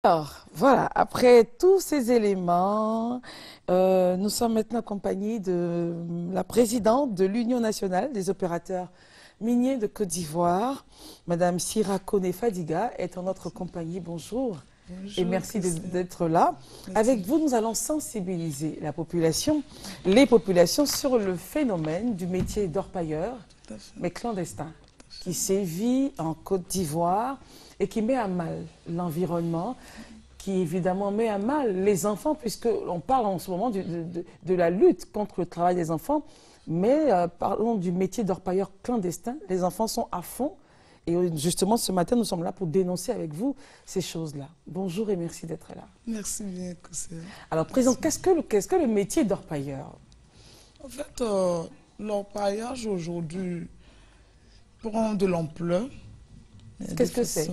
Alors, voilà, après tous ces éléments, nous sommes maintenant accompagnés de la présidente de l'Union nationale des opérateurs miniers de Côte d'Ivoire, Madame Sira Kone Fadiga, est en notre compagnie. Bonjour. Bonjour, Et merci Christine. d'être là. Merci. Avec vous, nous allons sensibiliser la population, les populations sur le phénomène du métier d'orpailleur, mais clandestin, qui sévit en Côte d'Ivoire et qui met à mal l'environnement, qui évidemment met à mal les enfants, puisqu'on parle en ce moment de la lutte contre le travail des enfants, mais parlons du métier d'orpailleur clandestin. Les enfants sont à fond. Et justement, ce matin, nous sommes là pour dénoncer avec vous ces choses-là. Bonjour et merci d'être là. Merci bien, Christine. Alors, Président, qu'est-ce que le métier d'orpailleur? En fait, l'orpaillage aujourd'hui prend de l'ampleur. Qu'est-ce que c'est?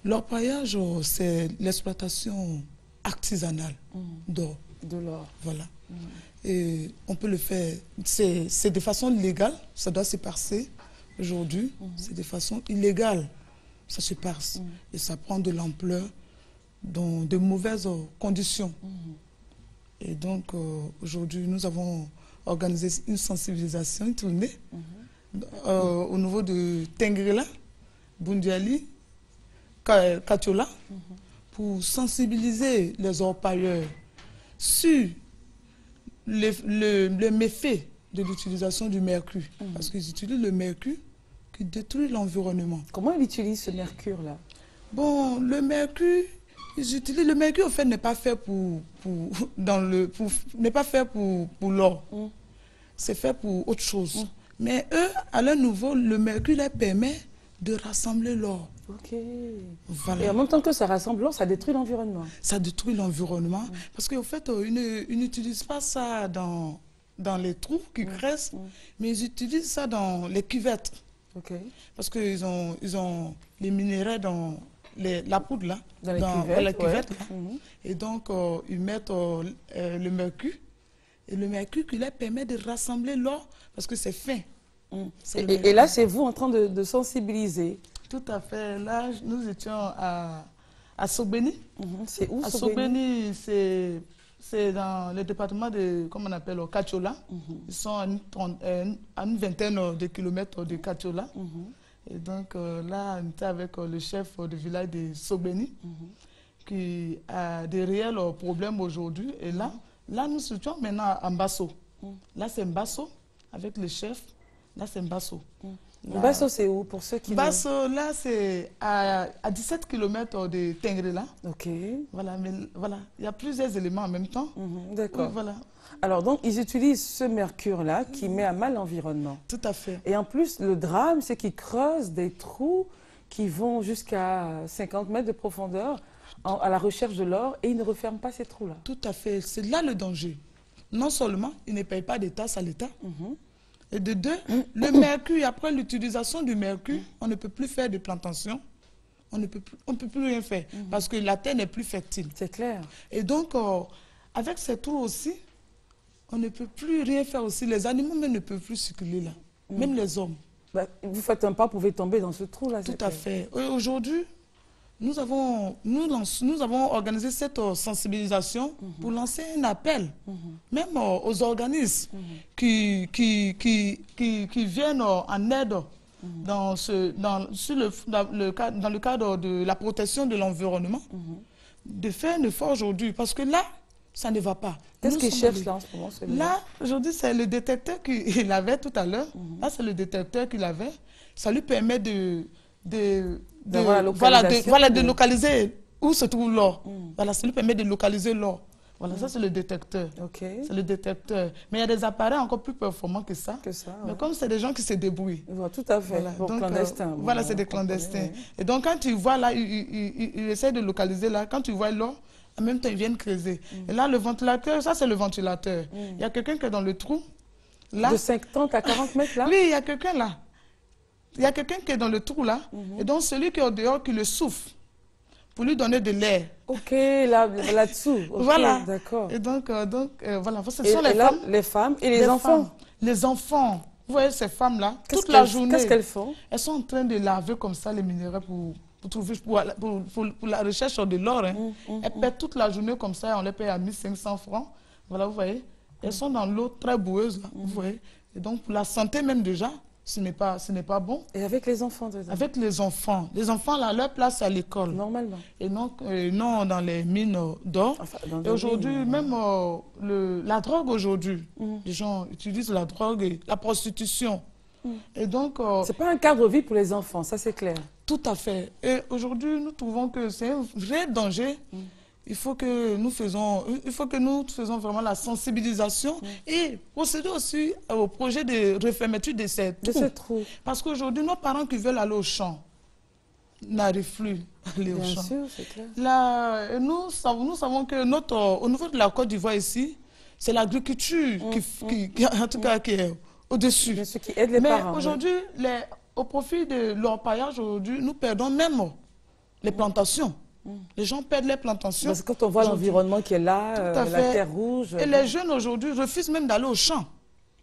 L'orpaillage, c'est l'exploitation artisanale d'or. De l'or. Voilà. Et on peut le faire, c'est de façon légale, ça doit se passer. Aujourd'hui, c'est de façon illégale, ça se passe. Et ça prend de l'ampleur dans de mauvaises conditions. Et donc, aujourd'hui, nous avons organisé une sensibilisation, une tournée, au niveau de Tengrela, Bundiali, Katiola, pour sensibiliser les orpailleurs sur le méfait de l'utilisation du mercure. Parce qu'ils utilisent le mercure qui détruit l'environnement. Comment ils utilisent ce mercure-là? Bon, le mercure, ils utilisent le mercure, en fait, n'est pas fait pour l'or. C'est fait pour autre chose. Mais eux, à leur niveau, le mercure leur permet de rassembler l'or. Ok. Voilà. Et en même temps que ça rassemble l'or, ça détruit l'environnement. Ça détruit l'environnement. Parce qu'en fait, ils n'utilisent pas ça dans les trous qui creusent, mais ils utilisent ça dans les cuvettes. Okay. Parce qu'ils ont les minéraux dans la poudre là, dans les cuvettes. Ouais. Là. Et donc, ils mettent le mercure. Et le mercure qui leur permet de rassembler l'or parce que c'est fin. Et là, c'est vous en train de sensibiliser. Tout à fait. Là, nous étions à Sogbeni. C'est où, à Sogbeni? C'est dans le département de, comment on appelle, Katiola. Ils sont à une vingtaine de kilomètres de Katiola. Et donc là, on était avec le chef du village de Sogbeni qui a des réels problèmes aujourd'hui. Et là, nous sommes maintenant à Mbasso. Là, c'est Mbasso avec le chef. Là, c'est Mbasso. Mbasso, c'est où pour ceux qui... Mbasso, là, c'est à 17 km de Tengrela. Ok. Voilà, mais voilà, il y a plusieurs éléments en même temps. D'accord. Oui, voilà. Alors, donc, ils utilisent ce mercure-là qui met à mal l'environnement. Tout à fait. Et en plus, le drame, c'est qu'ils creusent des trous qui vont jusqu'à 50 mètres de profondeur à la recherche de l'or et ils ne referment pas ces trous-là. Tout à fait. C'est là le danger. Non seulement ils ne payent pas des taxes à l'État, et de deux, le mercure, après l'utilisation du mercure, on ne peut plus faire de plantations, on ne peut plus rien faire parce que la terre n'est plus fertile. C'est clair. Et donc, avec ces trous aussi, on ne peut plus rien faire aussi. Les animaux même ne peuvent plus circuler là, même les hommes. Bah, vous faites un pas, vous pouvez tomber dans ce trou-là. Tout à fait. Aujourd'hui, nous avons organisé cette sensibilisation pour lancer un appel, même aux organismes qui viennent en aide dans le cadre de la protection de l'environnement, de faire un effort aujourd'hui. Parce que là, ça ne va pas. Qu'est-ce qu'ils cherchent là en ce moment? Là, aujourd'hui, c'est le détecteur qu'il avait tout à l'heure. Là, c'est le détecteur qu'il avait. Ça lui permet de localiser où se trouve l'or. Voilà, ça lui permet de localiser l'or. Voilà, ça c'est le détecteur. Okay. C'est le détecteur. Mais il y a des appareils encore plus performants que ça. Ouais. Mais comme c'est des gens qui se débrouillent. Tout à fait. Voilà. Donc, clandestins. Voilà, c'est des clandestins. Et donc quand tu vois là, ils essaient de localiser là. Quand tu vois l'or, en même temps ils viennent creuser. Et là, le ventilateur, ça c'est le ventilateur. Il y a quelqu'un qui est dans le trou. Là. De 50 à 40 mètres là? Oui, il y a quelqu'un là. Il y a quelqu'un qui est dans le trou là, et donc celui qui est au dehors qui le souffle pour lui donner de l'air. Ok, là-dessous. Okay, voilà. D'accord. Et donc voilà. Ce sont les femmes et les enfants. Les enfants. Vous voyez ces femmes-là, toute la journée. Qu'est-ce qu'elles font? Elles sont en train de laver comme ça les minéraux pour pour la recherche de l'or. Hein. Elles perdent toute la journée comme ça, on les paye à 1500 francs. Voilà, vous voyez. Elles sont dans l'eau très boueuse, là, vous voyez. Et donc, pour la santé même déjà, ce n'est pas bon. Et avec les enfants dedans? Avec les enfants. Les enfants, là, leur place c'est à l'école. Normalement. Et non dans les mines d'or. Enfin, et aujourd'hui, même la drogue aujourd'hui, les gens utilisent la drogue et la prostitution. Et donc... c'est pas un cadre vie pour les enfants, ça c'est clair. Tout à fait. Et aujourd'hui, nous trouvons que c'est un vrai danger. Il faut que nous faisons vraiment la sensibilisation et procéder aussi au projet de refermeture de ces trous. Parce qu'aujourd'hui, nos parents qui veulent aller au champ n'arrivent plus à aller au champ. Bien sûr, c'est clair. Là, nous savons que au niveau de la Côte d'Ivoire ici, c'est l'agriculture qui est au-dessus. Bien sûr, qui aide les parents. Mais aujourd'hui, au profit de l'orpaillage, aujourd'hui, nous perdons même les plantations. Les gens perdent les plantations. Parce que quand on voit l'environnement qui est là, la terre rouge... Et les jeunes aujourd'hui refusent même d'aller au champ.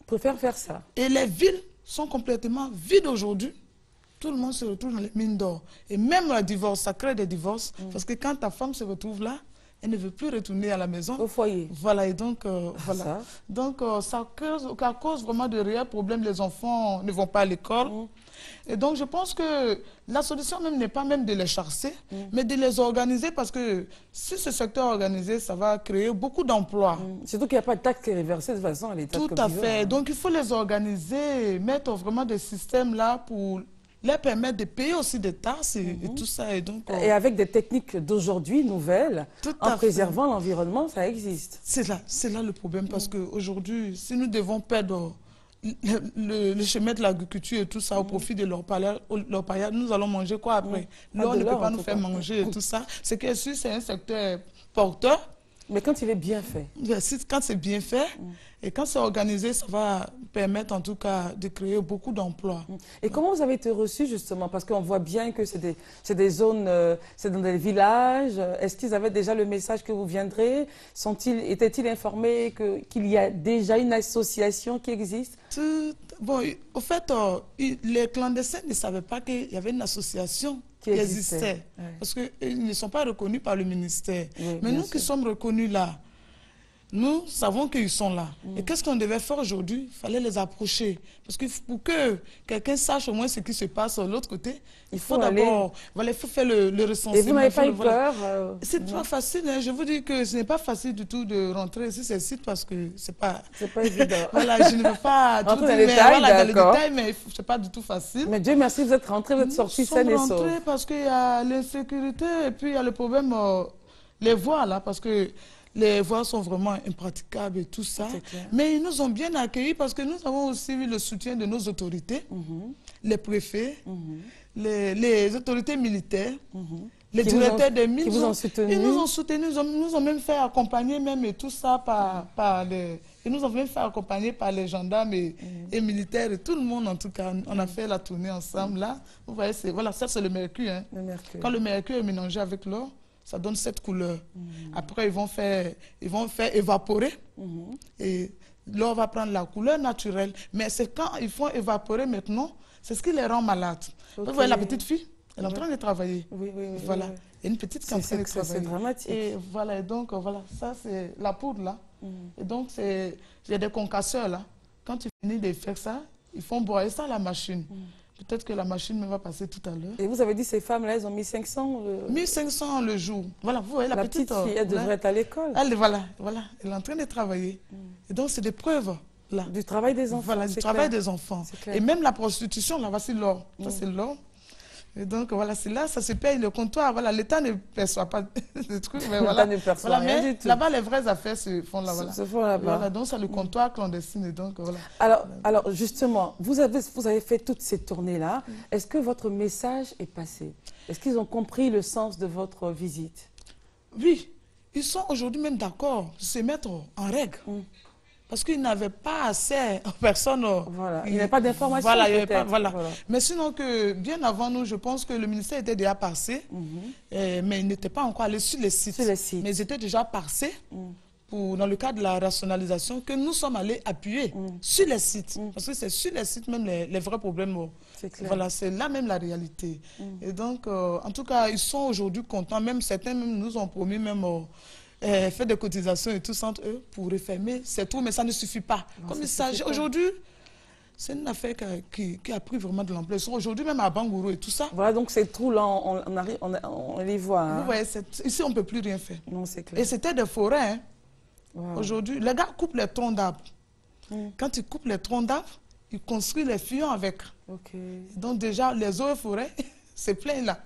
Ils préfèrent faire ça. Et les villes sont complètement vides aujourd'hui. Tout le monde se retrouve dans les mines d'or. Et même le divorce, ça crée des divorces. Parce que quand ta femme se retrouve là, elle ne veut plus retourner à la maison. Au foyer. Voilà, et donc, voilà. Donc, ça cause vraiment de réels problèmes. Les enfants ne vont pas à l'école. Et donc, je pense que la solution même n'est pas même de les chasser, mais de les organiser parce que si ce secteur est organisé, ça va créer beaucoup d'emplois. Surtout qu'il n'y a pas de taxe qui est reversée de toute façon à l'État. Tout à fait. Donc, il faut les organiser, mettre vraiment des systèmes là pour leur permettre de payer aussi des taxes et tout ça. Et, donc, et avec des techniques d'aujourd'hui nouvelles, en préservant l'environnement, ça existe. C'est là le problème parce qu'aujourd'hui, si nous devons perdre le chemin de l'agriculture et tout ça au profit de l'orpaillage, nous allons manger quoi après? L'or ne peut pas nous faire manger et tout ça. C'est que si c'est un secteur porteur. Mais quand il est bien fait. Quand c'est bien fait et quand c'est organisé, ça va permettre en tout cas de créer beaucoup d'emplois. Et comment vous avez été reçus justement? Parce qu'on voit bien que c'est des zones, c'est dans des villages. Est-ce qu'ils avaient déjà le message que vous viendrez? Étaient-ils informés qu'il y a déjà une association qui existe? Bon, au fait, les clandestins ne savaient pas qu'il y avait une association qui existait. Parce qu'ils ne sont pas reconnus par le ministère. Mais nous qui sommes reconnus là, nous savons qu'ils sont là. Et qu'est-ce qu'on devait faire aujourd'hui? Il fallait les approcher. Parce que pour que quelqu'un sache au moins ce qui se passe de l'autre côté, il faut d'abord faire le recensement. Et vous n'avez pas eu peur? C'est pas facile. Hein. Je vous dis que ce n'est pas facile du tout de rentrer sur ces sites parce que c'est pas évident. Voilà, je ne veux pas tout dire, dans les détails, mais ce n'est pas du tout facile. Mais Dieu merci, vous êtes rentrés, vous êtes sortis sains et saufs. Nous sommes rentrés parce qu'il y a l'insécurité et puis il y a le problème, les voies là, parce que les voies sont vraiment impraticables et tout ça. Mais ils nous ont bien accueillis parce que nous avons aussi eu le soutien de nos autorités, les préfets, les autorités militaires, les directeurs des mines. Ils vous ont soutenu. Ils nous ont soutenus, ils nous ont même fait accompagner même et tout ça ils nous ont même fait accompagner par les gendarmes et militaires et tout le monde en tout cas. On a fait la tournée ensemble là. Vous voyez, voilà, ça c'est le mercure. Hein. Quand le mercure est mélangé avec l'or, ça donne cette couleur. Après, ils vont faire évaporer et l'or va prendre la couleur naturelle. Mais c'est quand ils font évaporer maintenant, c'est ce qui les rend malades. Vous voyez la petite fille, elle est en train de travailler. Voilà. Et une petite qui est en train de travailler. C'est dramatique. Et voilà, donc voilà, ça c'est la poudre là. Et donc, il y a des concasseurs là. Quand tu finis de faire ça, ils font broyer ça à la machine. Peut-être que la machine me va passer tout à l'heure. Et vous avez dit ces femmes-là, elles ont 1500 1500 le jour. Voilà, vous voyez la petite fille, elle devrait être à l'école. Voilà, elle est en train de travailler. Et donc, c'est des preuves, là. Du travail des enfants. Voilà, du travail des enfants. Et même la prostitution, là, voici l'or. Ça, c'est l'or. Et donc, voilà, c'est là, ça se paye le comptoir. Voilà, l'État ne perçoit pas de trucs, mais voilà. L'État ne perçoit rien du tout. Là-bas, les vraies affaires se font là, voilà. Se font là-bas. Voilà, donc c'est le comptoir clandestin, et donc, voilà. Alors justement, vous avez fait toutes ces tournées-là. Est-ce que votre message est passé? Est-ce qu'ils ont compris le sens de votre visite? Oui, ils sont aujourd'hui même d'accord de se mettre en règle. Parce qu'ils n'avaient pas assez de personnes. Voilà. Il n'y avait pas d'informations. Voilà. Mais sinon, que bien avant nous, je pense que le ministère était déjà passé, mais il n'était pas encore allé sur les sites. Mais ils étaient déjà passés dans le cadre de la rationalisation que nous sommes allés appuyer sur les sites. Parce que c'est sur les sites même les vrais problèmes. Voilà, c'est là même la réalité. Et donc, en tout cas, ils sont aujourd'hui contents. Même certains même nous ont promis même faire des cotisations et tout entre eux pour refermer. C'est tout, mais ça ne suffit pas. Non, comme il s'agit aujourd'hui, c'est une affaire qui a pris vraiment de l'ampleur. Ils sont aujourd'hui même à Bangourou et tout ça. Voilà, donc ces trous-là, on les voit. Hein. Vous voyez, ici, on ne peut plus rien faire. Non, c'est clair. Et c'était des forêts. Hein. Wow. Aujourd'hui, les gars coupent les troncs d'arbres. Quand ils coupent les troncs d'arbres, ils construisent les fillons avec. Donc déjà, les eaux et forêts, c'est plein là.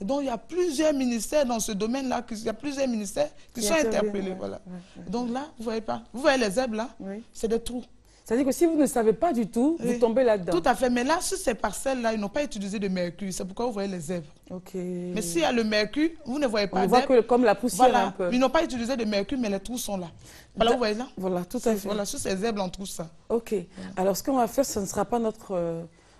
Et donc il y a plusieurs ministères dans ce domaine-là, il y a plusieurs ministères qui sont interpellés. Voilà. Donc là, vous voyez pas. Vous voyez les herbes là, c'est des trous. C'est-à-dire que si vous ne savez pas du tout, vous tombez là-dedans. Tout à fait. Mais là, sur ces parcelles-là, ils n'ont pas utilisé de mercure. C'est pourquoi vous voyez les zèbres. Mais s'il y a le mercure, vous ne voyez pas. On voit que comme la poussière un peu. Ils n'ont pas utilisé de mercure, mais les trous sont là. Voilà, vous voyez là. Voilà, tout à fait. Voilà, sur ces zèbres, on trouve ça. Ok. Alors, ce qu'on va faire, ce ne sera pas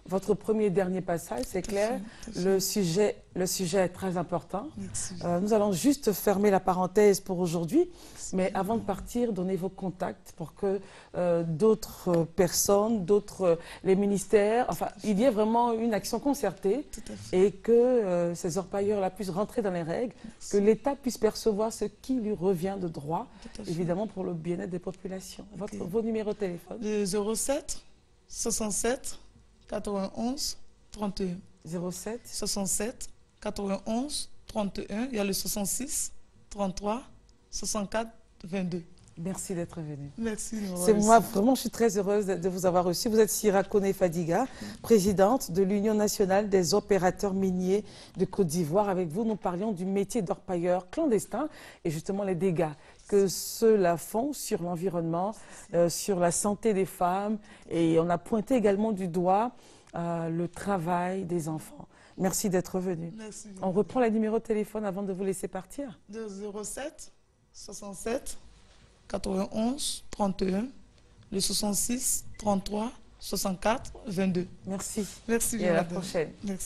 votre premier et dernier passage, c'est clair. Le sujet est très important. Nous allons juste fermer la parenthèse pour aujourd'hui. Mais avant de partir, donnez vos contacts pour que d'autres personnes, les ministères, enfin, il y ait vraiment une action concertée et que ces orpailleurs-là puissent rentrer dans les règles, que l'État puisse percevoir ce qui lui revient de droit, évidemment pour le bien-être des populations. Vos numéros de téléphone. Le 07 67 91 31. 07 67 91 31. Il y a le 66 33 64 22. Merci d'être venu. Merci. C'est moi, vraiment, je suis très heureuse de vous avoir reçu. Vous êtes Sira Kone Fadiga, présidente de l'Union nationale des opérateurs miniers de Côte d'Ivoire. Avec vous, nous parlions du métier d'orpailleur clandestin et justement les dégâts que ceux-là font sur l'environnement, sur la santé des femmes. Et on a pointé également du doigt le travail des enfants. Merci d'être venu. Merci. On reprend les numéros de téléphone avant de vous laisser partir. De 07 67 91 31, le 66 33 64 22. Merci. Merci. Et à la prochaine. Merci.